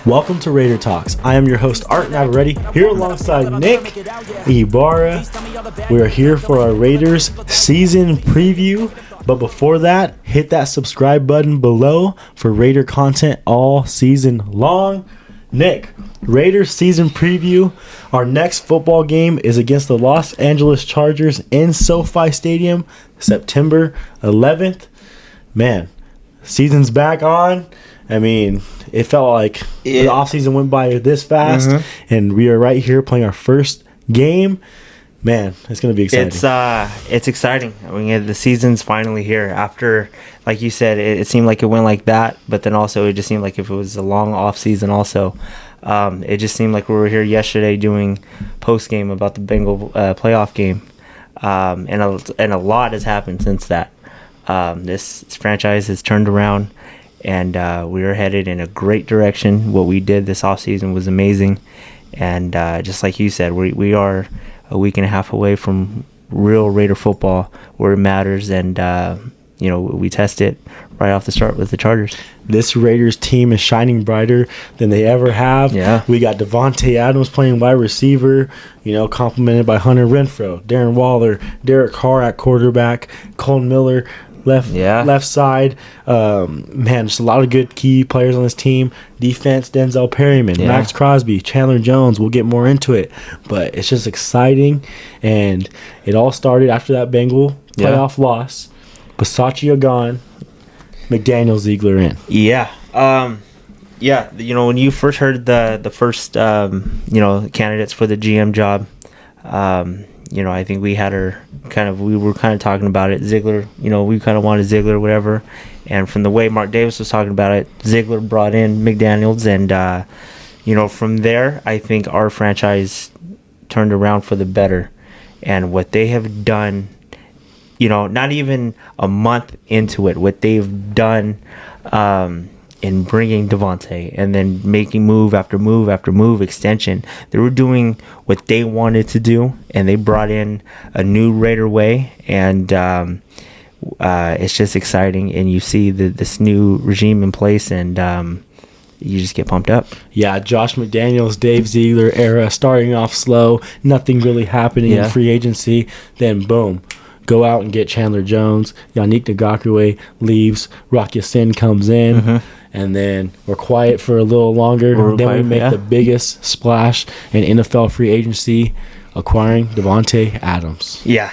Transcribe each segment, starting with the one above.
Welcome to RaiderTalks. I am your host, Art Navarrete, here alongside Nick Ibarra. We are here for our Raiders season preview. But before that, hit that subscribe button below for Raider content all season long. Nick, Raiders season preview. Our next football game is against the Los Angeles Chargers in SoFi Stadium, September 11th. Man, season's back on. I mean, it felt like the offseason went by this fast, and we are right here playing our first game. Man, it's going to be exciting. It's exciting. I mean, the season's finally here. After, like you said, it seemed like it went like that, but then also it just seemed like if it was a long off season also. It just seemed like we were here yesterday doing post-game about the Bengal playoff game, and a lot has happened since that. This franchise has turned around, and we are headed in a great direction. What we did this offseason was amazing, and just like you said, we are a week and a half away from real Raider football where it matters, and we test it right off the start with the Chargers. This Raiders team is shining brighter than they ever have. Yeah. We got Davante Adams playing wide receiver, complimented by Hunter Renfrow, Darren Waller, Derek Carr at quarterback, Cole Miller left side. Man, just a lot of good key players on this team. Defense, Denzel Perryman, Max Crosby, Chandler Jones. We'll get more into it, but it's just exciting, and it all started after that Bengal playoff loss. Bisaccia gone, McDaniel, Ziegler in. When you first heard the first candidates for the GM job, I think we had we were kind of talking about it. Ziegler, we kind of wanted Ziegler or whatever. And from the way Mark Davis was talking about it, Ziegler brought in McDaniels. And, from there, I think our franchise turned around for the better. And what they have done, not even a month into it, what they've done in bringing Davante and then making move after move after move, extension. They were doing what they wanted to do, and they brought in a new Raider way, and it's just exciting. And you see this new regime in place, and you just get pumped up. Yeah, Josh McDaniels, Dave Ziegler era, starting off slow, nothing really happening in free agency, then boom. Go out and get Chandler Jones. Yannick Ngakoue leaves. Rock Ya-Sin comes in. And then we're quiet for a little longer. Then we make the biggest splash in NFL free agency, acquiring Davante Adams. Yeah.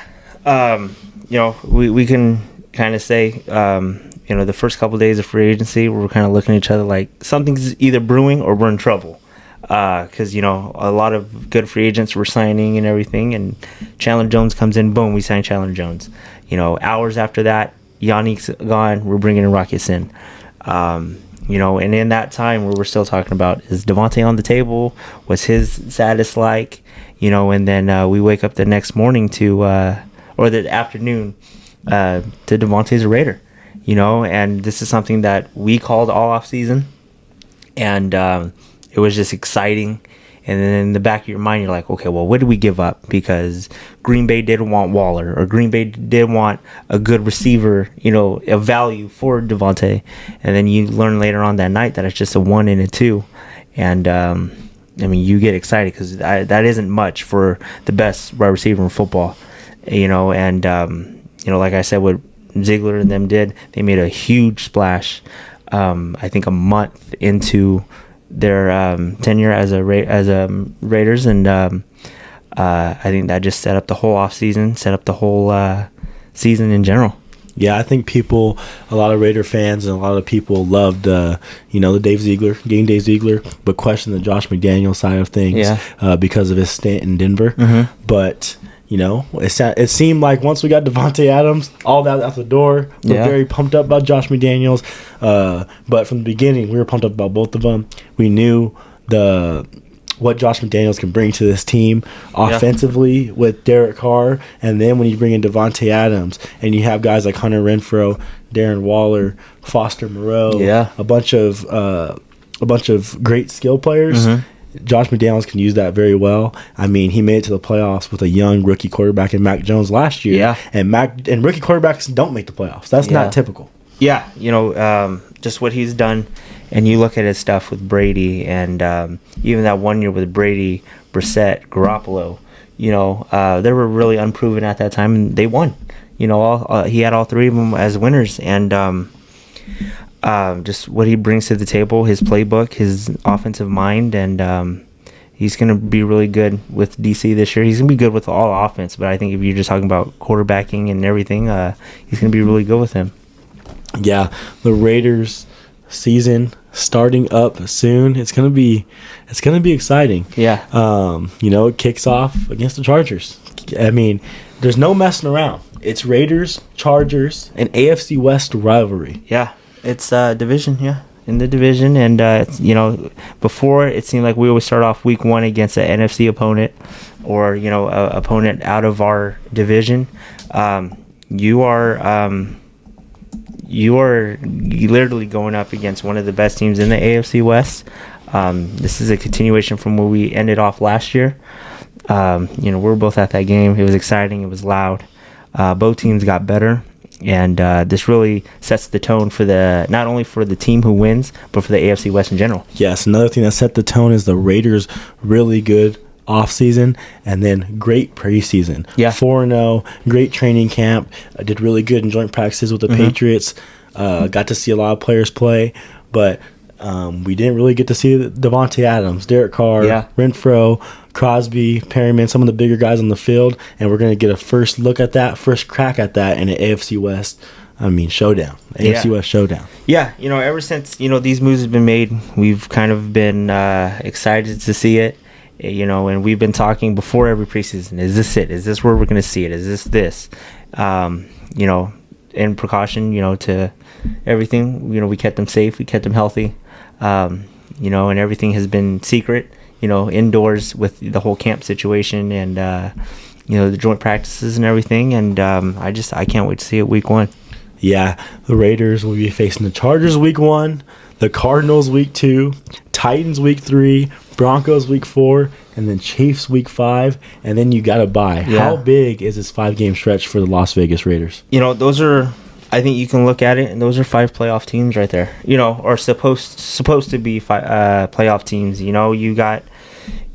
We can kind of say, the first couple of days of free agency, we're kind of looking at each other like something's either brewing or we're in trouble. Because, a lot of good free agents were signing and everything, and Chandler Jones comes in, boom, we sign Chandler Jones. Hours after that, Yannick's gone, we're bringing in Rock Ya-Sin. And in that time where we're still talking about, is Davante on the table? What's his status like? And then we wake up the next morning or the afternoon, to Davante's a Raider, and this is something that we called all off season, and it was just exciting. And then in the back of your mind, you're like, okay, well, what did we give up? Because Green Bay didn't want Waller, or Green Bay did want a good receiver, a value for Davante. And then you learn later on that night that it's just a 1 and a 2. And, you get excited because that isn't much for the best wide receiver in football, And, like I said, what Ziegler and them did, they made a huge splash, I think a month into their tenure as a Raiders, and I think that just set up the whole offseason, set up the whole season in general. Yeah, I think a lot of Raider fans and a lot of people loved, the Dave Ziegler, but questioned the Josh McDaniels side of things because of his stint in Denver. But it seemed like once we got Davante Adams, all that out the door. We're very pumped up about Josh McDaniels. But from the beginning, we were pumped up about both of them. We knew what Josh McDaniels can bring to this team offensively with Derek Carr. And then when you bring in Davante Adams and you have guys like Hunter Renfrow, Darren Waller, Foster Moreau, a bunch of great skill players. Josh McDaniels can use that very well. I mean, he made it to the playoffs with a young rookie quarterback in Mac Jones last year. And rookie quarterbacks don't make the playoffs. That's not typical. Yeah, just what he's done, and you look at his stuff with Brady, and even that 1 year with Brady, Brissett, Garoppolo, they were really unproven at that time, and they won. He had all three of them as winners, and just what he brings to the table, his playbook, his offensive mind, and he's going to be really good with DC this year. He's going to be good with all offense, but I think if you're just talking about quarterbacking and everything, he's going to be really good with him. Yeah, the Raiders season starting up soon. It's gonna be exciting. Yeah. It kicks off against the Chargers. I mean, there's no messing around. It's Raiders, Chargers, an AFC West rivalry. Yeah, it's division. Yeah, in the division, and before it seemed like we always start off week 1 against an NFC opponent, or a opponent out of our division. You are literally going up against one of the best teams in the AFC West. This is a continuation from where we ended off last year. We were both at that game. It was exciting. It was loud. Both teams got better, and this really sets the tone for not only for the team who wins, but for the AFC West in general. Yes, another thing that set the tone is the Raiders really good off-season and then great preseason. Yeah. 4-0, great training camp. Did really good in joint practices with the Patriots. Got to see a lot of players play, but we didn't really get to see Devontae Adams, Derek Carr, Renfro, Crosby, Perryman, some of the bigger guys on the field, and we're going to get a first crack at that in the AFC West. Showdown. AFC West showdown. Yeah, ever since, these moves have been made, we've kind of been excited to see it. And we've been talking before every preseason. Is this it? Is this where we're going to see it? Is this? In precaution, to everything. We kept them safe. We kept them healthy. And everything has been secret. Indoors with the whole camp situation and the joint practices and everything. And I can't wait to see it week 1. Yeah, the Raiders will be facing the Chargers week 1, the Cardinals week 2, Titans week 3, Broncos week 4, and then Chiefs week 5, and then you got to bye. Yeah. How big is this 5-game stretch for the Las Vegas Raiders? Those are, I think you can look at it, and those are 5 playoff teams right there. Or supposed to be playoff teams. You got,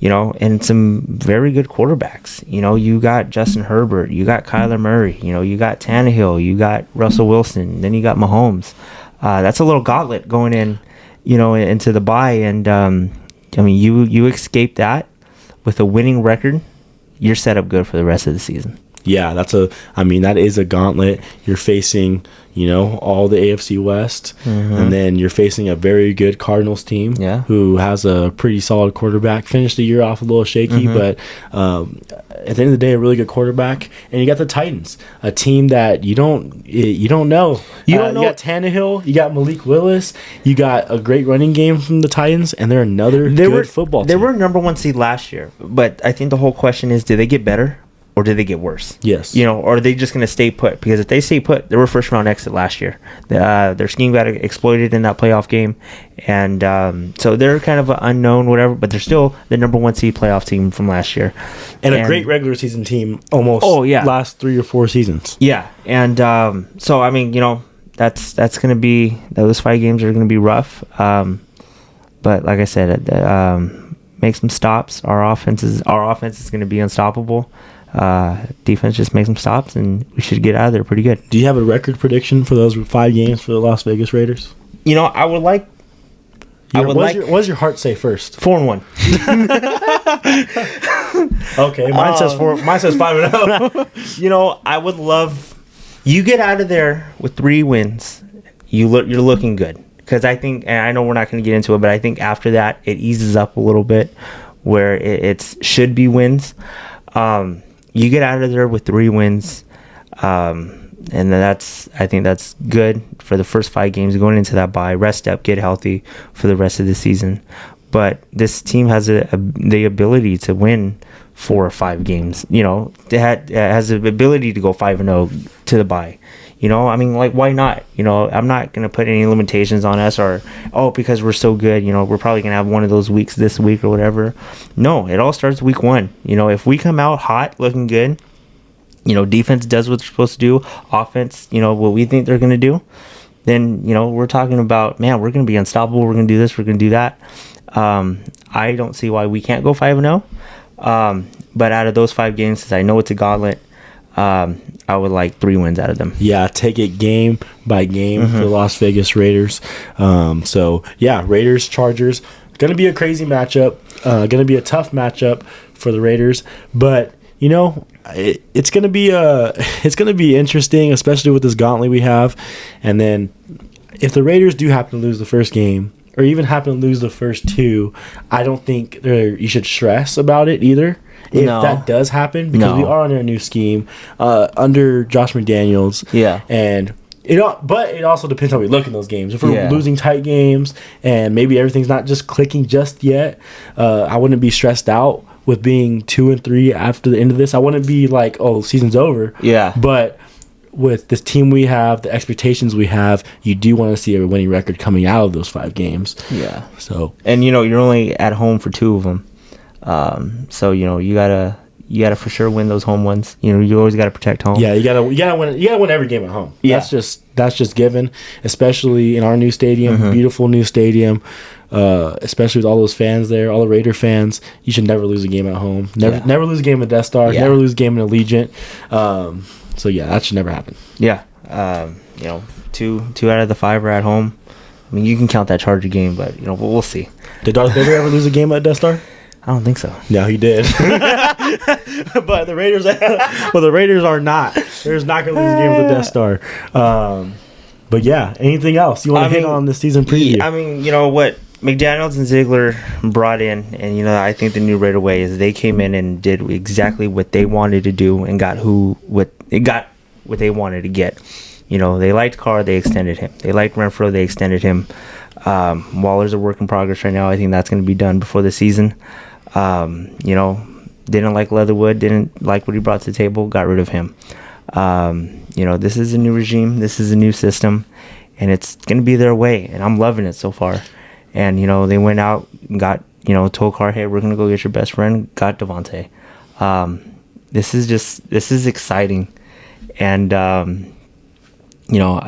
and some very good quarterbacks. You got Justin Herbert, you got Kyler Murray, you got Tannehill, you got Russell Wilson, then you got Mahomes. That's a little gauntlet going in, into the bye, and you escape that with a winning record, you're set up good for the rest of the season. Yeah, that is a gauntlet. You're facing, all the AFC West, and then you're facing a very good Cardinals team who has a pretty solid quarterback. Finished the year off a little shaky, but at the end of the day, a really good quarterback. And you got the Titans, a team that you don't know. You don't know. You got Tannehill, you got Malik Willis, you got a great running game from the Titans, and they're another good football team. They were number 1 seed last year, but I think the whole question is, did they get better? Or did they get worse? Yes. Or are they just going to stay put? Because if they stay put, they were first round exit last year. Their scheme got exploited in that playoff game. And so they're kind of an unknown, whatever, but they're still the number 1 seed playoff team from last year. And a great regular season team almost last 3 or 4 seasons. Yeah. And so, that's going to be, those 5 games are going to be rough. But like I said, make some stops. Our offense is going to be unstoppable. Defense just makes some stops, and we should get out of there pretty good. Do you have a record prediction for those 5 games for the Las Vegas Raiders? I would like. What does your heart say first? 4-1. Okay, mine says 4. Mine says 5-0. I would love. You get out of there with 3 wins. You're looking good, because I think, and I know we're not going to get into it, but I think after that it eases up a little bit, where it should be wins. You get out of there with 3 wins, and I think that's good for the first 5 games going into that bye. Rest up, get healthy for the rest of the season. But this team has the ability to win 4 or 5 games. It has the ability to go 5-0 to the bye. Why not? I'm not going to put any limitations on us because we're so good, we're probably going to have one of those weeks this week or whatever. No, it all starts week 1. If we come out hot, looking good, defense does what they're supposed to do. Offense, what we think they're going to do. then, we're talking about, man, we're going to be unstoppable. We're going to do this. We're going to do that. I don't see why we can't go 5-0. But out of those 5 games, since I know it's a gauntlet, I would like 3 wins out of them. Yeah, take it game by game for the Las Vegas Raiders. Raiders, Chargers. Going to be a crazy matchup. Going to be a tough matchup for the Raiders. But, it's going to be interesting, especially with this gauntlet we have. And then if the Raiders do happen to lose the first game, or even happen to lose the first 2, I don't think you should stress about it either. If that does happen, because we are under a new scheme, under Josh McDaniels. Yeah. And but it also depends how we look in those games. If we're losing tight games and maybe everything's not just clicking just yet, I wouldn't be stressed out with being 2-3 after the end of this. I wouldn't be like, oh, season's over. Yeah. But with this team we have, the expectations we have, you do want to see a winning record coming out of those 5 games. Yeah. So, and you're only at home for 2 of them. So you gotta for sure win those home ones. You always gotta protect home. Yeah, you gotta win every game at home. Yeah. That's just given, especially in our new stadium, beautiful new stadium. Especially with all those fans there, all the Raider fans. You should never lose a game at home. Never lose a game at Death Star. Never lose a game in Allegiant. So that should never happen. Yeah. 2 out of the 5 are at home. I mean, you can count that Charger game, but we'll see. Did Darth Vader ever lose a game at Death Star? I don't think so. No, he did. But the Raiders are not. They're just not going to lose a game with the Death Star. But yeah, anything else you want to hit on this season preview? I mean, what McDaniels and Ziegler brought in, and I think the new Raider way is they came in and did exactly what they wanted to do and got what they wanted to get. They liked Carr, they extended him. They liked Renfro, they extended him. Waller's a work in progress right now. I think that's going to be done before the season. Didn't like Leatherwood, didn't like what he brought to the table, got rid of him. This is a new regime, this is a new system, and it's going to be their way, and I'm loving it so far. And, they went out and got, told Carr, hey, we're going to go get your best friend, got Devontae. This is exciting. And, I've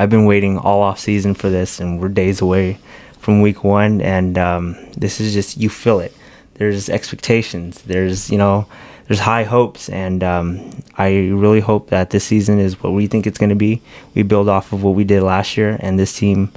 been waiting all off season for this, and we're days away from week 1. And this is just, you feel it. There's expectations. There's high hopes. And I really hope that this season is what we think it's going to be. We build off of what we did last year, and this team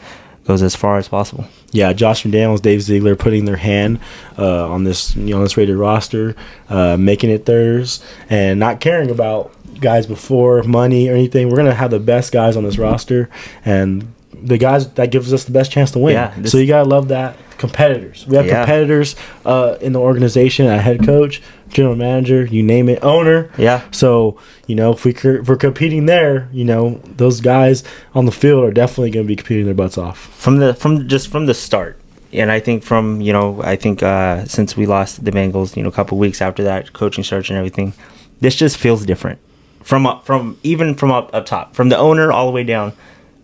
goes as far as possible. Yeah, Josh McDaniels, Dave Ziegler putting their hand on this Raider roster, making it theirs, and not caring about guys before money or anything. We're gonna have the best guys on this roster, and the guys that gives us the best chance to win. Yeah, so you gotta love that. Competitors. We have competitors in the organization. A head coach, general manager, you name it, owner. Yeah. So if we're competing there, those guys on the field are definitely going to be competing their butts off from the start. And I think since we lost the Bengals, a couple of weeks after that, coaching search and everything, this just feels different. From up top, from the owner all the way down.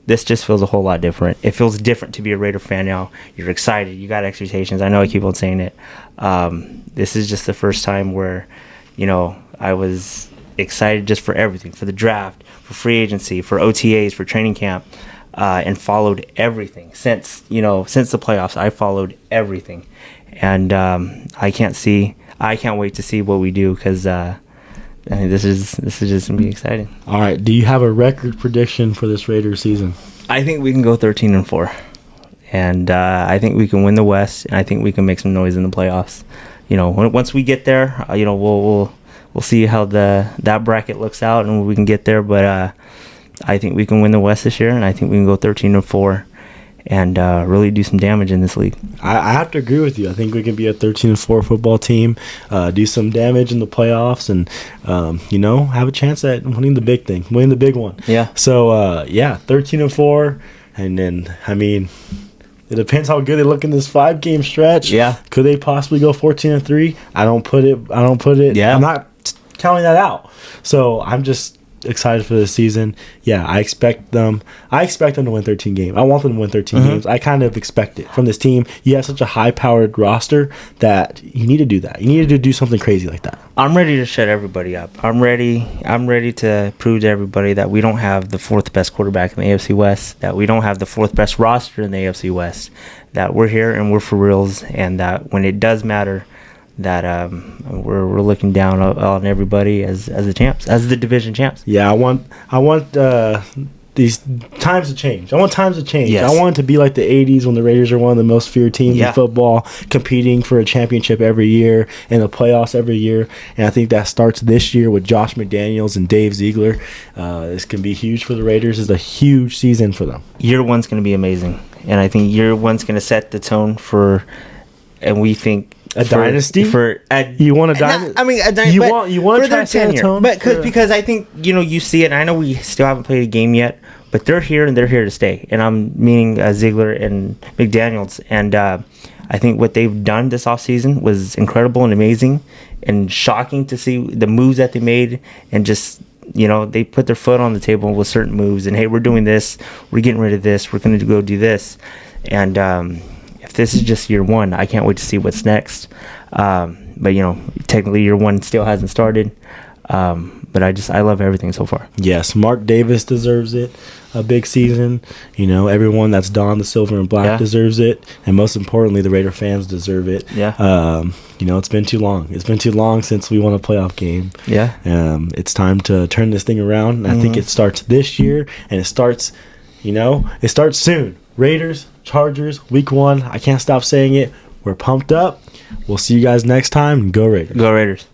This just feels a whole lot different. It feels different to be a Raider fan now. You're excited. You got expectations. I know I keep on saying it. This is just the first time where, I was excited just for everything, for the draft, for free agency, for OTAs, for training camp, and followed everything. Since the playoffs, I followed everything. And I can't wait to see what we do because this is just gonna be exciting. All right. Do you have a record prediction for this Raiders season? I think we can go 13-4, and I think we can win the West, and I think we can make some noise in the playoffs. Once we get there, we'll see how that bracket looks out and we can get there. But I think we can win the West this year, and I think we can go 13-4. And really do some damage in this league. I have to agree with you. I think we can be a 13-4 football team, do some damage in the playoffs, and have a chance at winning the big thing, winning the big one. Yeah. So 13-4, and then it depends how good they look in this 5-game stretch. Yeah. Could they possibly go 14-3? I don't put it. Yeah. I'm not counting that out. So I'm just excited for the season. Yeah, I expect them to win 13 games. I want them to win 13 games. I kind of expect it from this team. You have such a high-powered roster that you need to do that. You need to do something crazy like that. I'm ready to shut everybody up. I'm ready to prove to everybody that we don't have the fourth best quarterback in the AFC West, that we don't have the fourth best roster in the AFC West, that we're here and we're for reals, and that when it does matter, that we're looking down on everybody as the champs, as the division champs. Yeah, I want these times to change. I want times to change. Yes. I want it to be like the 80s when the Raiders are one of the most feared teams in football, competing for a championship every year and the playoffs every year. And I think that starts this year with Josh McDaniels and Dave Ziegler. This can be huge for the Raiders. It's a huge season for them. Year one's going to be amazing. And I think year one's going to set the tone for, and we think, dynasty. You want a dynasty? I mean, a dynasty. You want to try to set a tone, but because I think you see it. And I know we still haven't played a game yet, but they're here and they're here to stay. And I'm meaning Ziegler and McDaniels. And I think what they've done this offseason was incredible and amazing and shocking to see the moves that they made, and just they put their foot on the table with certain moves. And hey, we're doing this. We're getting rid of this. We're going to go do this. And if this is just year one, I can't wait to see what's next. But technically year one still hasn't started. But I love everything so far. Yes, Mark Davis deserves it. A big season. Everyone that's donned the silver and black deserves it. And most importantly, the Raider fans deserve it. Yeah. It's been too long. It's been too long since we won a playoff game. Yeah. It's time to turn this thing around. And I think it starts this year, and it starts soon. Raiders, Chargers, week 1. I can't stop saying it. We're pumped up. We'll see you guys next time. Go Raiders. Go Raiders.